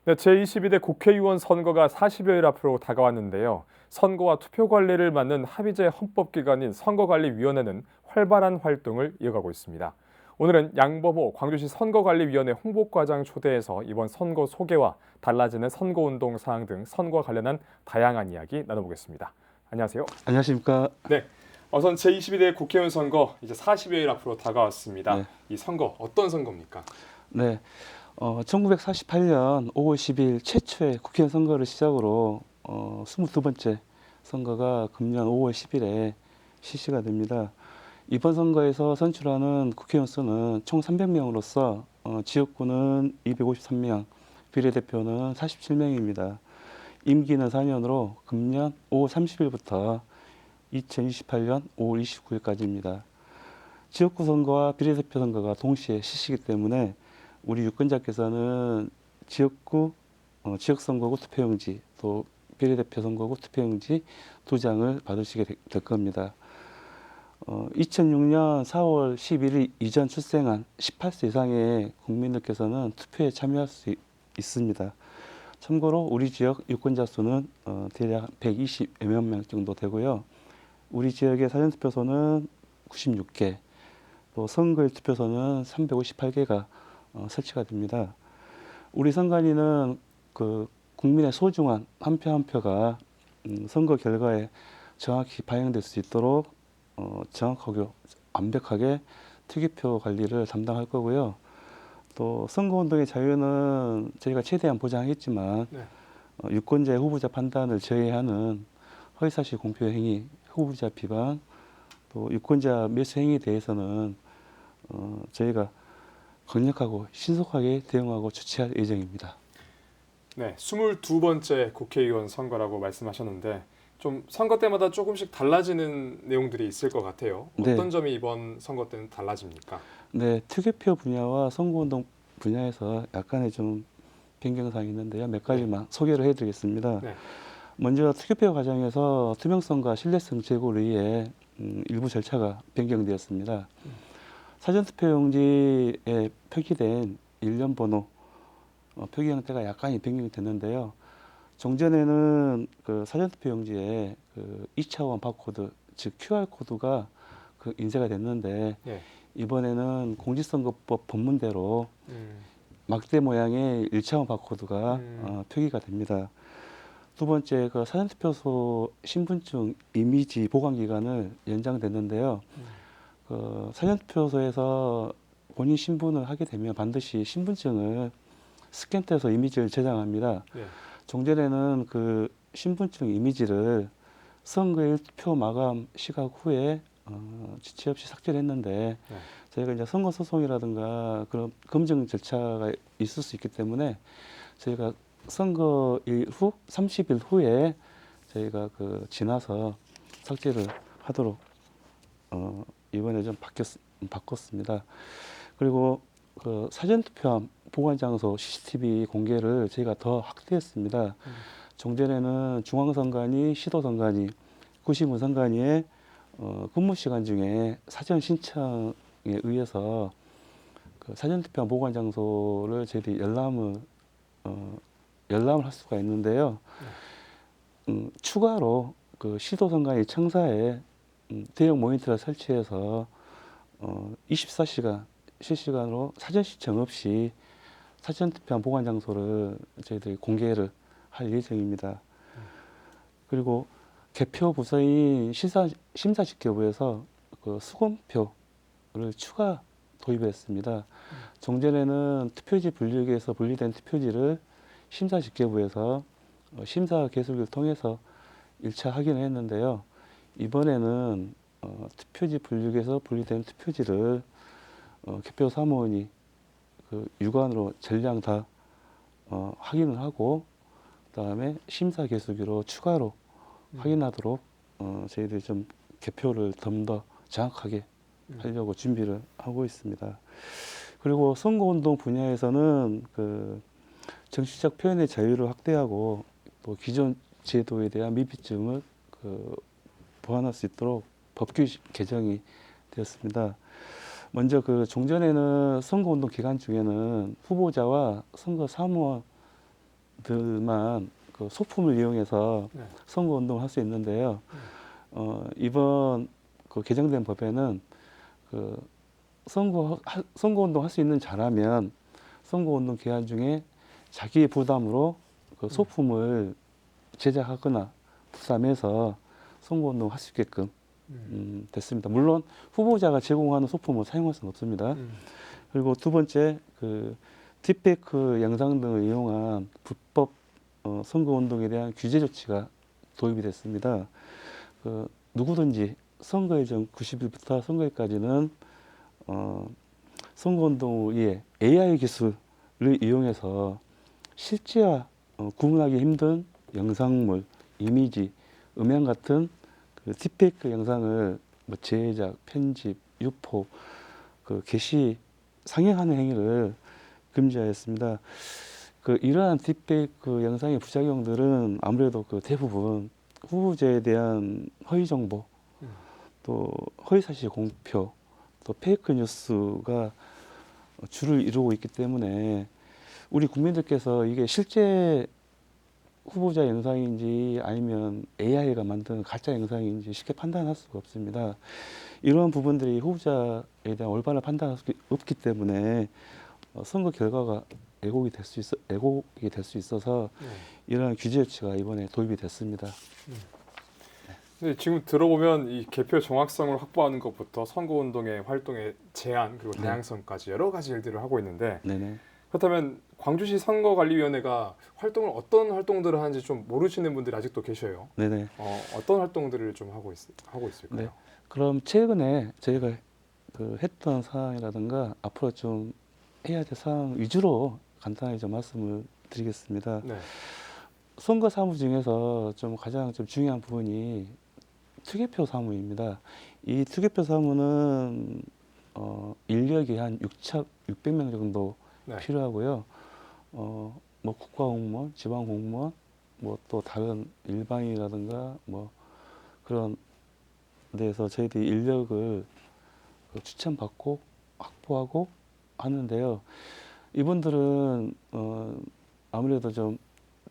네, 제22대 국회의원 선거가 40여일 앞으로 다가왔는데요. 선거와 투표 관리를 맡는 합의제 헌법기관인 선거관리위원회는 활발한 활동을 이어가고 있습니다. 오늘은 양범호 광주시 선거관리위원회 홍보과장 초대해서 이번 선거 소개와 달라지는 선거운동 사항 등 선거와 관련한 다양한 이야기 나눠보겠습니다. 안녕하세요. 안녕하십니까. 네, 우선 제22대 국회의원 선거 이제 40여일 앞으로 다가왔습니다. 네. 이 선거 어떤 선거입니까? 네. 1948년 5월 10일 최초의 국회의원 선거를 시작으로 22번째 선거가 금년 5월 10일에 실시가 됩니다. 이번 선거에서 선출하는 국회의원 수는 총 300명으로서 지역구는 253명, 비례대표는 47명입니다. 임기는 4년으로 금년 5월 30일부터 2028년 5월 29일까지입니다. 지역구 선거와 비례대표 선거가 동시에 실시이기 때문에 우리 유권자께서는 지역구, 지역선거구 투표용지, 또 비례대표 선거구 투표용지 2장을 받으시게 될 겁니다. 2006년 4월 11일 이전 출생한 18세 이상의 국민들께서는 투표에 참여할 수 있습니다. 참고로 우리 지역 유권자 수는 대략 120여 명 정도 되고요. 우리 지역의 사전투표소는 96개, 또 선거일 투표소는 358개가 설치가 됩니다. 우리 선관위는 그 국민의 소중한 한 표 한 표가 선거 결과에 정확히 반영될 수 있도록 정확하고 완벽하게 투기표 관리를 담당할 거고요. 또 선거운동의 자유는 저희가 최대한 보장하겠지만 네. 유권자의 후보자 판단을 제외하는 허위사실 공표 행위, 후보자 비방, 또 유권자 매수 행위에 대해서는 저희가 강력하고 신속하게 대응하고 조치할 예정입니다. 네, 22번째 국회의원 선거라고 말씀하셨는데 좀 선거 때마다 조금씩 달라지는 내용들이 있을 것 같아요. 어떤 네. 점이 이번 선거 때는 달라집니까? 네, 투개표 분야와 선거운동 분야에서 약간의 좀 변경사항이 있는데요. 몇 가지만 소개를 해드리겠습니다. 네. 먼저 투개표 과정에서 투명성과 신뢰성 제고를 위해 일부 절차가 변경되었습니다. 사전투표용지에 표기된 일련 번호, 표기 형태가 약간이 변경이 됐는데요. 종전에는 그 사전투표용지에 그 2차원 바코드, 즉 QR코드가 그 인쇄가 됐는데 네. 이번에는 공직선거법 법문대로 막대 모양의 1차원 바코드가 표기가 됩니다. 두 번째, 그 사전투표소 신분증 이미지 보관 기간을 연장됐는데요. 그 사전투표소에서 본인 신분을 하게 되면 반드시 신분증을 스캔해서 이미지를 저장합니다. 네. 종전에는 그 신분증 이미지를 선거일 투표 마감 시각 후에 지체 없이 삭제를 했는데 네. 저희가 이제 선거 소송이라든가 그런 검증 절차가 있을 수 있기 때문에 저희가 선거일 후 30일 후에 저희가 그 지나서 삭제를 하도록 이번에 좀 바꿨습니다. 그리고 그 사전투표함 보관 장소 CCTV 공개를 저희가 더 확대했습니다. 종전에는 중앙선관위, 시도선관위, 구시군 선관위의 근무 시간 중에 사전 신청에 의해서 그 사전투표함 보관 장소를 저희들이 열람을 할 수가 있는데요. 추가로 그 시도선관위 청사에 대형 모니터를 설치해서 24시간 실시간으로 사전 신청 없이 사전투표함 보관 장소를 저희들이 공개를 할 예정입니다. 그리고 개표 부서인 심사집계부에서 그 수검표를 추가 도입했습니다. 종전에는 투표지 분류기에서 분리된 투표지를 심사집계부에서 심사 개수기를 통해서 1차 확인을 했는데요. 이번에는 투표지 분류기에서 분리된 투표지를 개표 사무원이 그 육안으로 전량 다 확인을 하고 그다음에 심사 개수기로 추가로 확인하도록 저희들이 좀 개표를 좀 더 정확하게 하려고 준비를 하고 있습니다. 그리고 선거운동 분야에서는 그 정치적 표현의 자유를 확대하고 또 기존 제도에 대한 미비점을 그 보완할 수 있도록 법규 개정이 되었습니다. 먼저 그 종전에는 선거운동 기간 중에는 후보자와 선거 사무원 후보자들만 그 소품을 이용해서 네. 선거 운동을 할 수 있는데요. 이번 그 개정된 법에는 그 선거 운동 할 수 있는 자라면 선거 운동 기간 중에 자기의 부담으로 그 소품을 제작하거나 부담해서 선거 운동 할 수 있게끔 됐습니다. 물론 후보자가 제공하는 소품을 사용할 수는 없습니다. 그리고 두 번째, 그 딥페이크 영상 등을 이용한 불법 선거 운동에 대한 규제 조치가 도입이 됐습니다. 그 누구든지 선거일 전 90일부터 선거일까지는 선거 운동 위에 AI 기술을 이용해서 실제와 구분하기 힘든 영상물, 이미지, 음향 같은 그 딥페이크 영상을 뭐 제작, 편집, 유포, 그 게시, 상영하는 행위를 금지하였습니다. 그 이러한 딥페이크 영상의 부작용들은 아무래도 그 대부분 후보자에 대한 허위 정보, 또 허위 사실 공표, 또 페이크 뉴스가 주를 이루고 있기 때문에 우리 국민들께서 이게 실제 후보자 영상인지 아니면 AI가 만든 가짜 영상인지 쉽게 판단할 수가 없습니다. 이러한 부분들이 후보자에 대한 올바른 판단할 수 없기 때문에 선거 결과가 왜곡이 될 수 있어서 이러한 규제 조치가 이번에 도입이 됐습니다. 근데 지금 들어보면 이 개표 정확성을 확보하는 것부터 선거운동의 활동의 제한 그리고 다양성까지 여러 가지 일들을 하고 있는데 네네. 그렇다면 광주시 선거관리위원회가 어떤 활동들을 하는지 좀 모르시는 분들이 아직도 계셔요. 네네. 어떤 활동들을 좀 하고 있을까요? 네. 그럼 최근에 저희가 그 했던 사항이라든가 앞으로 좀 해야 될 사항 위주로 간단하게 좀 말씀을 드리겠습니다. 네. 선거 사무 중에서 좀 가장 좀 중요한 부분이 투개표 사무입니다. 이 투개표 사무는 인력이 한 600명 정도 네. 필요하고요. 뭐 국가공무원, 지방공무원, 뭐 또 다른 일반이라든가 뭐 그런 데서 저희들이 인력을 추천받고 확보하고 하는데요. 이분들은 아무래도 좀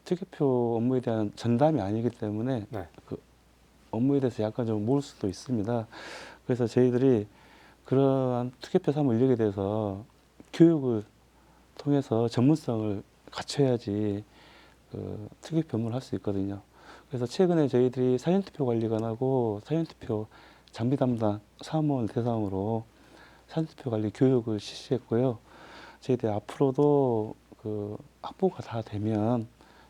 투개표 업무에 대한 전담이 아니기 때문에 네. 그 업무에 대해서 약간 좀 모를 수도 있습니다. 그래서 저희들이 그러한 투개표 사무 인력에 대해서 교육을 통해서 전문성을 갖춰야지 그 투개표 업무를 할 수 있거든요. 그래서 최근에 저희들이 사전투표 관리관하고 사전투표 장비 담당 사무원 대상으로 사전투표 관리 교육을 실시했고요. 저희들이 앞으로도 그 확보가 다 되면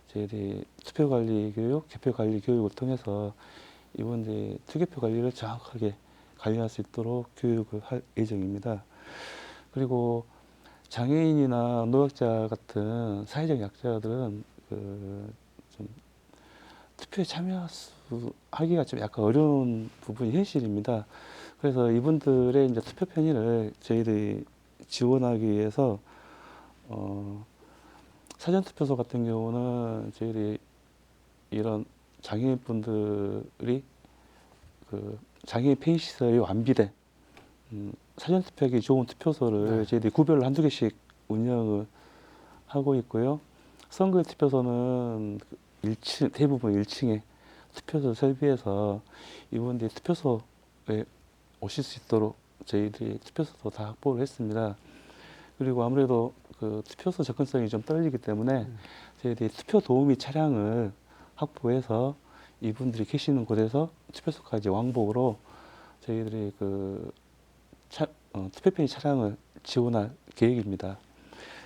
저희들이 투표 관리 교육, 개표 관리 교육을 통해서 이분들이 투개표 관리를 정확하게 관리할 수 있도록 교육을 할 예정입니다. 그리고 장애인이나 노약자 같은 사회적 약자들은 좀 투표에 참여하기가 좀 약간 어려운 부분이 현실입니다. 그래서 이분들의 이제 투표 편의를 저희들이 지원하기 위해서 사전투표소 같은 경우는 저희들이 이런 장애인분들이 그 장애인 편의시설이 완비된 사전투표하기 좋은 투표소를 저희들이 구별로 한두 개씩 운영을 하고 있고요. 선거일 투표소는 1층, 대부분 1층에 투표소 설비해서 이분들이 투표소에 오실 수 있도록 저희들이 투표소도 다 확보를 했습니다. 그리고 아무래도 그 투표소 접근성이 좀 떨어지기 때문에 저희들이 투표 도우미 차량을 확보해서 이분들이 계시는 곳에서 투표소까지 왕복으로 저희들이 그 투표 편의 차량을 지원할 계획입니다.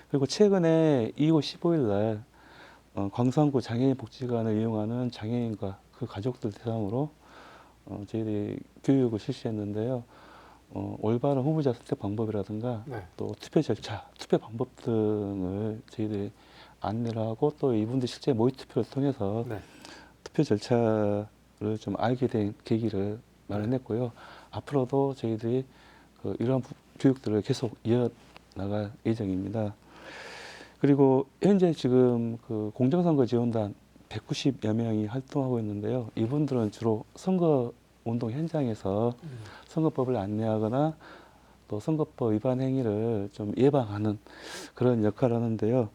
그리고 최근에 2월 15일 날 광산구 장애인 복지관을 이용하는 장애인과 그 가족들 대상으로 저희들이 교육을 실시했는데요. 올바른 후보자 선택 방법이라든가 또 투표 절차, 투표 방법 등을 저희들이 안내를 하고 또 이분들 실제 모의 투표를 통해서 투표 절차를 좀 알게 된 계기를 마련했고요. 앞으로도 저희들이 이러한 교육들을 계속 이어나갈 예정입니다. 그리고 현재 지금 그 공정선거 지원단 190여 명이 활동하고 있는데요. 이분들은 주로 선거 운동 현장에서 선거법을 안내하거나 또 선거법 위반 행위를 좀 예방하는 그런 역할을 하는데요.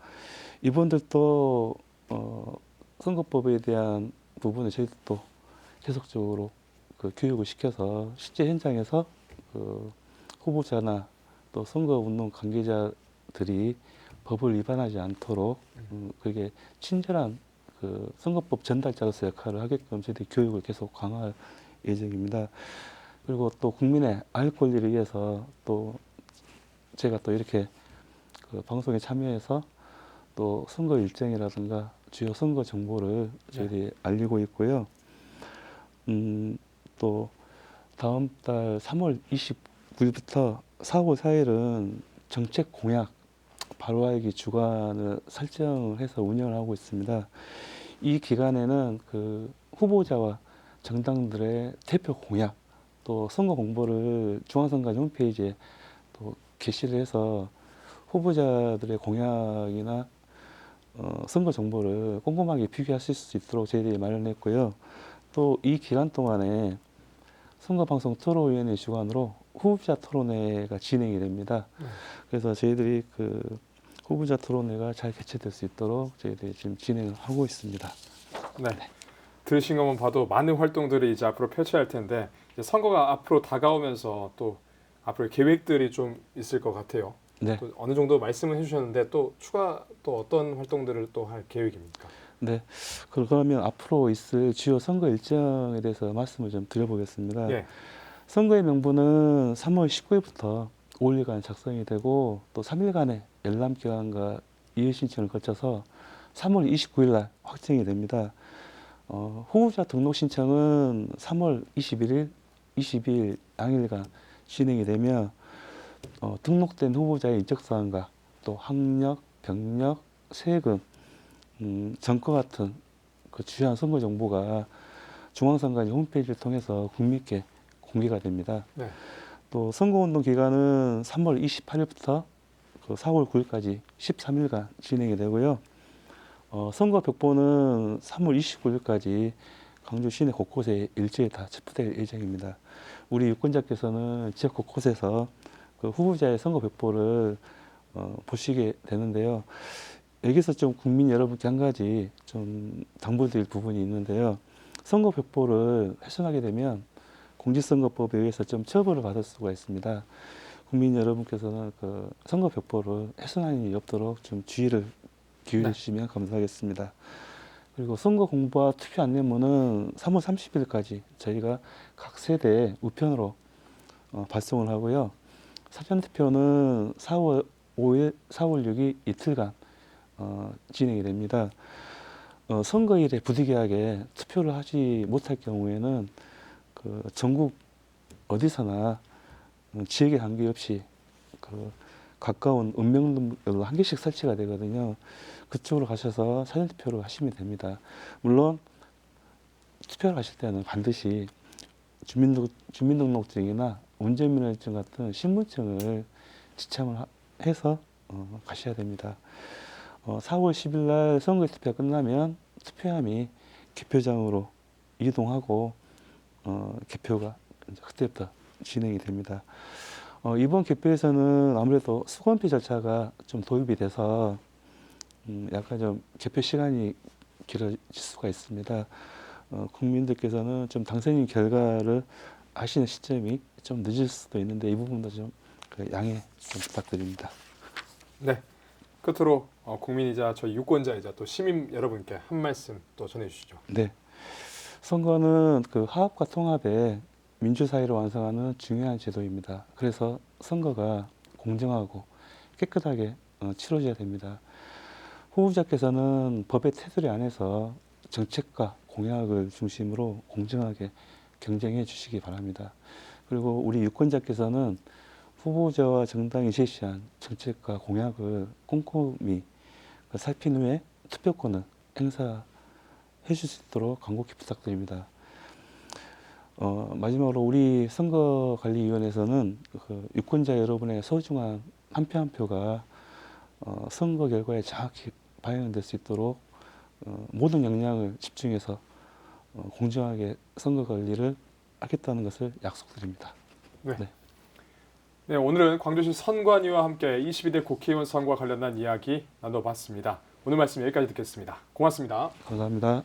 이분들도 선거법에 대한 부분을 저희도 계속적으로 교육을 시켜서 실제 현장에서 후보자나 또 선거운동 관계자들이 법을 위반하지 않도록 그게 친절한 선거법 전달자로서 역할을 하게끔 저희들이 교육을 계속 강화할 예정입니다. 그리고 또 국민의 알 권리를 위해서 또 제가 또 이렇게 방송에 참여해서 또 선거 일정이라든가 주요 선거 정보를 저희들이 알리고 있고요. 또 다음 달 3월 29일부터 4월 4일은 정책 공약 바로 알기 주간을 설정을 해서 운영을 하고 있습니다. 이 기간에는 후보자와 정당들의 대표 공약 또 선거 공보를 중앙선관위 홈페이지에 또 게시를 해서 후보자들의 공약이나 선거 정보를 꼼꼼하게 비교하실 수 있도록 저희들이 마련했고요. 또 이 기간 동안에 선거방송 토론위원회 주관으로 후보자 토론회가 진행이 됩니다. 그래서 저희들이 후보자 토론회가 잘 개최될 수 있도록 저희들이 지금 진행을 하고 있습니다. 네. 들으신 것만 봐도 많은 활동들이 이제 앞으로 펼쳐야 할 텐데 이제 선거가 앞으로 다가오면서 또 앞으로 계획들이 좀 있을 것 같아요. 네. 또 어느 정도 말씀을 해주셨는데 또 추가 또 어떤 활동들을 또 할 계획입니까? 네. 그러면 앞으로 있을 주요 선거 일정에 대해서 말씀을 좀 드려보겠습니다. 예. 선거의 명부는 3월 19일부터 5일간 작성이 되고 또 3일간의 열람 기간과 이의 신청을 거쳐서 3월 29일 날 확정이 됩니다. 후보자 등록 신청은 3월 21일, 22일 양일간 진행이 되며 등록된 후보자의 인적사항과 또 학력, 병력, 세금, 정거 같은 주요한 선거 정보가 중앙선관위 홈페이지를 통해서 국민께 공개가 됩니다. 네. 또 선거운동 기간은 3월 28일부터 4월 9일까지 13일간 진행이 되고요. 선거 벽보는 3월 29일까지 광주 시내 곳곳에 일제히 다 첩부될 예정입니다. 우리 유권자께서는 지역 곳곳에서 후보자의 선거 벽보를 보시게 되는데요. 여기서 좀 국민 여러분께 한 가지 좀 당부드릴 부분이 있는데요. 선거 벽보를 훼손하게 되면 공직선거법에 의해서 좀 처벌을 받을 수가 있습니다. 국민 여러분께서는 선거 벽보를 훼손하는 일이 없도록 좀 주의를 기울여 주시면 감사하겠습니다. 그리고 선거 공보와 투표 안내문은 3월 30일까지 저희가 각 세대에 우편으로 발송을 하고요. 사전투표는 4월 5일, 4월 6일 이틀간 진행이 됩니다. 선거일에 부득이하게 투표를 하지 못할 경우에는 전국 어디서나 지역에 관계없이 가까운 읍명동으로 한 개씩 설치가 되거든요. 그쪽으로 가셔서 사전투표를 하시면 됩니다. 물론 투표를 하실 때는 반드시 주민등록증이나 운전면허증 같은 신분증을 지참을 해서 가셔야 됩니다. 4월 10일 날 선거 투표가 끝나면 투표함이 개표장으로 이동하고 개표가 그때부터 진행이 됩니다. 이번 개표에서는 아무래도 수검표 절차가 좀 도입이 돼서 약간 좀 개표 시간이 길어질 수가 있습니다. 국민들께서는 좀 당선인 결과를 아시는 시점이 좀 늦을 수도 있는데 이 부분도 좀 양해 좀 부탁드립니다. 네. 끝으로 국민이자 저희 유권자이자 또 시민 여러분께 한 말씀 또 전해주시죠. 네. 선거는 화합과 통합의 민주사회를 완성하는 중요한 제도입니다. 그래서 선거가 공정하고 깨끗하게 치러져야 됩니다. 후보자께서는 법의 테두리 안에서 정책과 공약을 중심으로 공정하게 경쟁해 주시기 바랍니다. 그리고 우리 유권자께서는 후보자와 정당이 제시한 정책과 공약을 꼼꼼히 살핀 후에 투표권을 행사해 줄 수 있도록 간곡히 부탁드립니다. 마지막으로 우리 선거관리위원회에서는 유권자 여러분의 소중한 한 표 한 표가 선거 결과에 정확히 반영될 수 있도록 모든 역량을 집중해서 공정하게 선거 관리를 하겠다는 것을 약속드립니다. 네. 네. 네, 오늘은 광주시 선관위와 함께 22대 국회의원 선거와 관련한 이야기 나눠봤습니다. 오늘 말씀 여기까지 듣겠습니다. 고맙습니다. 감사합니다.